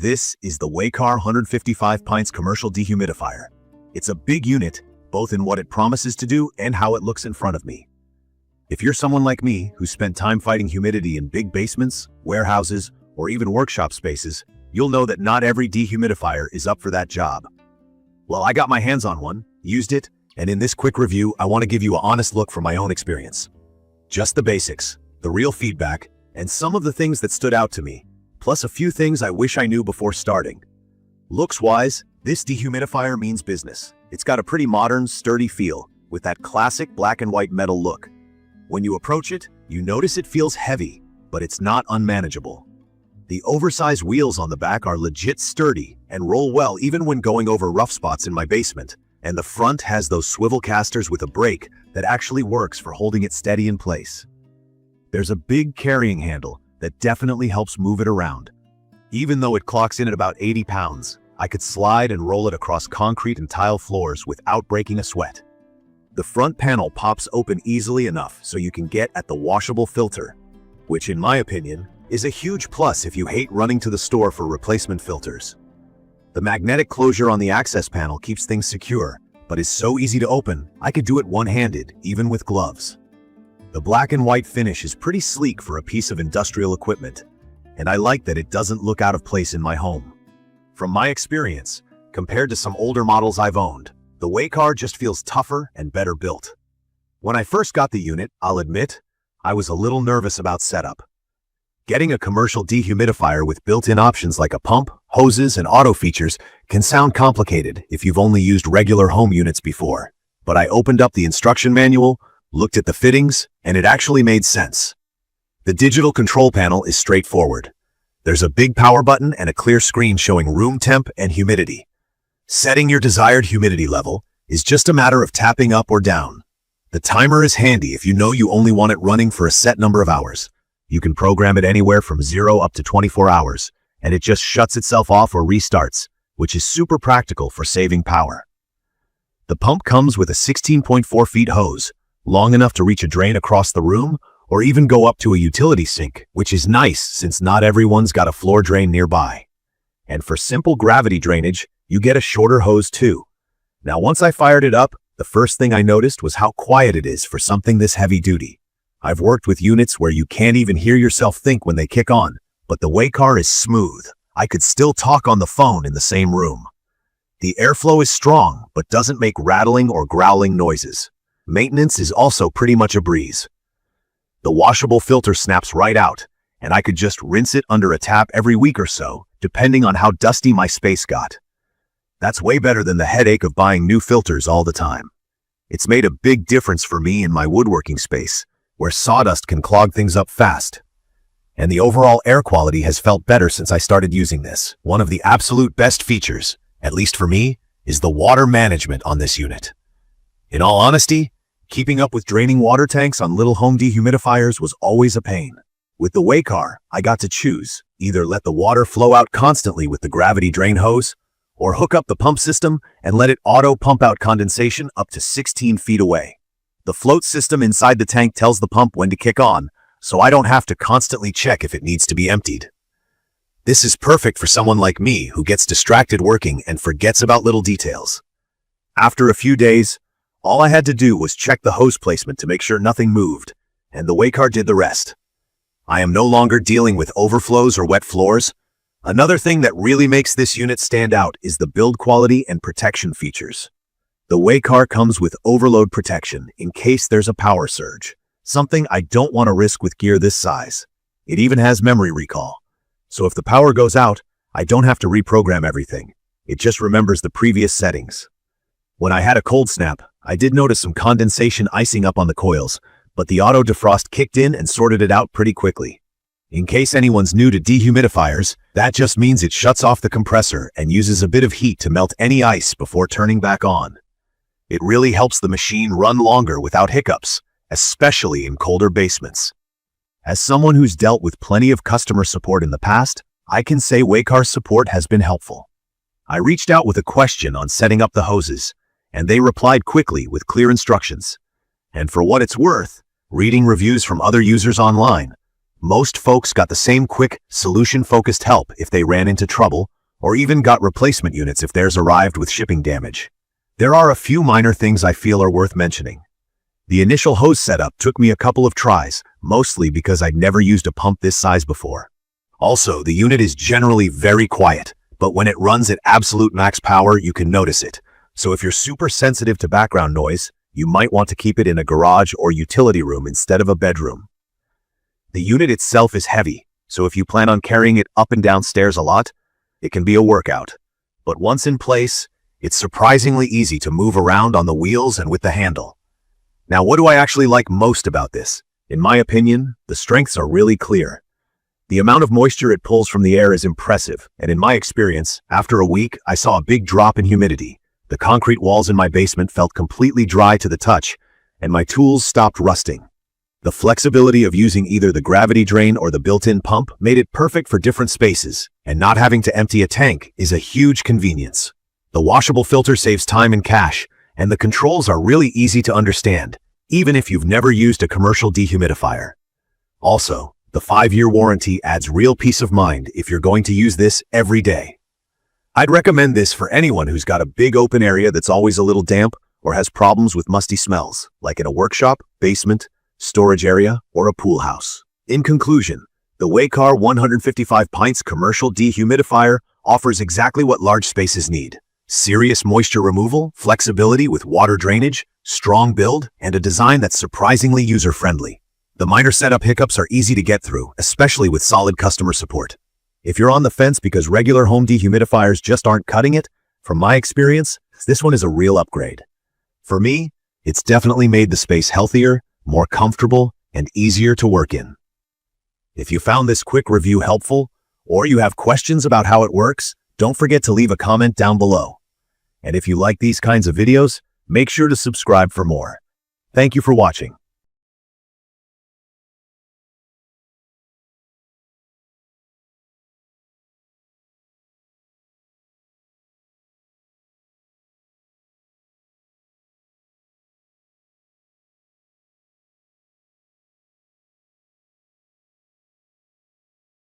This is the Waykar 155 Pints Commercial Dehumidifier. It's a big unit, both in what it promises to do and how it looks in front of me. If you're someone like me who spent time fighting humidity in big basements, warehouses, or even workshop spaces, you'll know that not every dehumidifier is up for that job. Well, I got my hands on one, used it, and in this quick review, I want to give you an honest look from my own experience. Just the basics, the real feedback, and some of the things that stood out to me, plus a few things I wish I knew before starting. Looks-wise, this dehumidifier means business. It's got a pretty modern, sturdy feel, with that classic black and white metal look. When you approach it, you notice it feels heavy, but it's not unmanageable. The oversized wheels on the back are legit sturdy and roll well even when going over rough spots in my basement, and the front has those swivel casters with a brake that actually works for holding it steady in place. There's a big carrying handle that definitely helps move it around. Even though it clocks in at about 80 pounds, I could slide and roll it across concrete and tile floors without breaking a sweat. The front panel pops open easily enough so you can get at the washable filter, which in my opinion is a huge plus if you hate running to the store for replacement filters. The magnetic closure on the access panel keeps things secure, but is so easy to open, I could do it one-handed, even with gloves. The black and white finish is pretty sleek for a piece of industrial equipment, and I like that it doesn't look out of place in my home. From my experience, compared to some older models I've owned, the Waykar just feels tougher and better built. When I first got the unit, I'll admit, I was a little nervous about setup. Getting a commercial dehumidifier with built-in options like a pump, hoses, and auto features can sound complicated if you've only used regular home units before. But I opened up the instruction manual, looked at the fittings, and it actually made sense. The digital control panel is straightforward. There's a big power button and a clear screen showing room temp and humidity. Setting your desired humidity level is just a matter of tapping up or down. The timer is handy if you know you only want it running for a set number of hours. You can program it anywhere from 0 up to 24 hours, and it just shuts itself off or restarts, which is super practical for saving power. The pump comes with a 16.4 feet hose, long enough to reach a drain across the room, or even go up to a utility sink, which is nice since not everyone's got a floor drain nearby. And for simple gravity drainage, you get a shorter hose too. Now once I fired it up, the first thing I noticed was how quiet it is for something this heavy duty. I've worked with units where you can't even hear yourself think when they kick on, but the Waykar is smooth. I could still talk on the phone in the same room. The airflow is strong, but doesn't make rattling or growling noises. Maintenance is also pretty much a breeze. The washable filter snaps right out, and I could just rinse it under a tap every week or so, depending on how dusty my space got. That's way better than the headache of buying new filters all the time. It's made a big difference for me in my woodworking space, where sawdust can clog things up fast. And the overall air quality has felt better since I started using this. One of the absolute best features, at least for me, is the water management on this unit. In all honesty, keeping up with draining water tanks on little home dehumidifiers was always a pain. With the Waykar, I got to choose, either let the water flow out constantly with the gravity drain hose, or hook up the pump system and let it auto pump out condensation up to 16 feet away. The float system inside the tank tells the pump when to kick on, so I don't have to constantly check if it needs to be emptied. This is perfect for someone like me who gets distracted working and forgets about little details. After a few days, all I had to do was check the hose placement to make sure nothing moved, and the Waykar did the rest. I am no longer dealing with overflows or wet floors. Another thing that really makes this unit stand out is the build quality and protection features. The Waykar comes with overload protection in case there's a power surge, something I don't want to risk with gear this size. It even has memory recall, so if the power goes out, I don't have to reprogram everything. It just remembers the previous settings. When I had a cold snap, I did notice some condensation icing up on the coils, but the auto defrost kicked in and sorted it out pretty quickly. In case anyone's new to dehumidifiers, that just means it shuts off the compressor and uses a bit of heat to melt any ice before turning back on. It really helps the machine run longer without hiccups, especially in colder basements. As someone who's dealt with plenty of customer support in the past, I can say Waykar's support has been helpful. I reached out with a question on setting up the hoses, and they replied quickly with clear instructions. And for what it's worth, reading reviews from other users online, most folks got the same quick, solution-focused help if they ran into trouble or even got replacement units if theirs arrived with shipping damage. There are a few minor things I feel are worth mentioning. The initial hose setup took me a couple of tries, mostly because I'd never used a pump this size before. Also, the unit is generally very quiet, but when it runs at absolute max power, you can notice it. So if you're super sensitive to background noise, you might want to keep it in a garage or utility room instead of a bedroom. The unit itself is heavy, so if you plan on carrying it up and down stairs a lot, it can be a workout. But once in place, it's surprisingly easy to move around on the wheels and with the handle. Now, what do I actually like most about this? In my opinion, the strengths are really clear. The amount of moisture it pulls from the air is impressive, and in my experience, after a week, I saw a big drop in humidity. The concrete walls in my basement felt completely dry to the touch, and my tools stopped rusting. The flexibility of using either the gravity drain or the built-in pump made it perfect for different spaces, and not having to empty a tank is a huge convenience. The washable filter saves time and cash, and the controls are really easy to understand, even if you've never used a commercial dehumidifier. Also, the 5-year warranty adds real peace of mind if you're going to use this every day. I'd recommend this for anyone who's got a big open area that's always a little damp or has problems with musty smells, like in a workshop, basement, storage area, or a pool house. In conclusion, the Waykar 155 Pints Commercial Dehumidifier offers exactly what large spaces need. Serious moisture removal, flexibility with water drainage, strong build, and a design that's surprisingly user-friendly. The minor setup hiccups are easy to get through, especially with solid customer support. If you're on the fence because regular home dehumidifiers just aren't cutting it, from my experience, this one is a real upgrade. For me, it's definitely made the space healthier, more comfortable, and easier to work in. If you found this quick review helpful, or you have questions about how it works, don't forget to leave a comment down below. And if you like these kinds of videos, make sure to subscribe for more. Thank you for watching.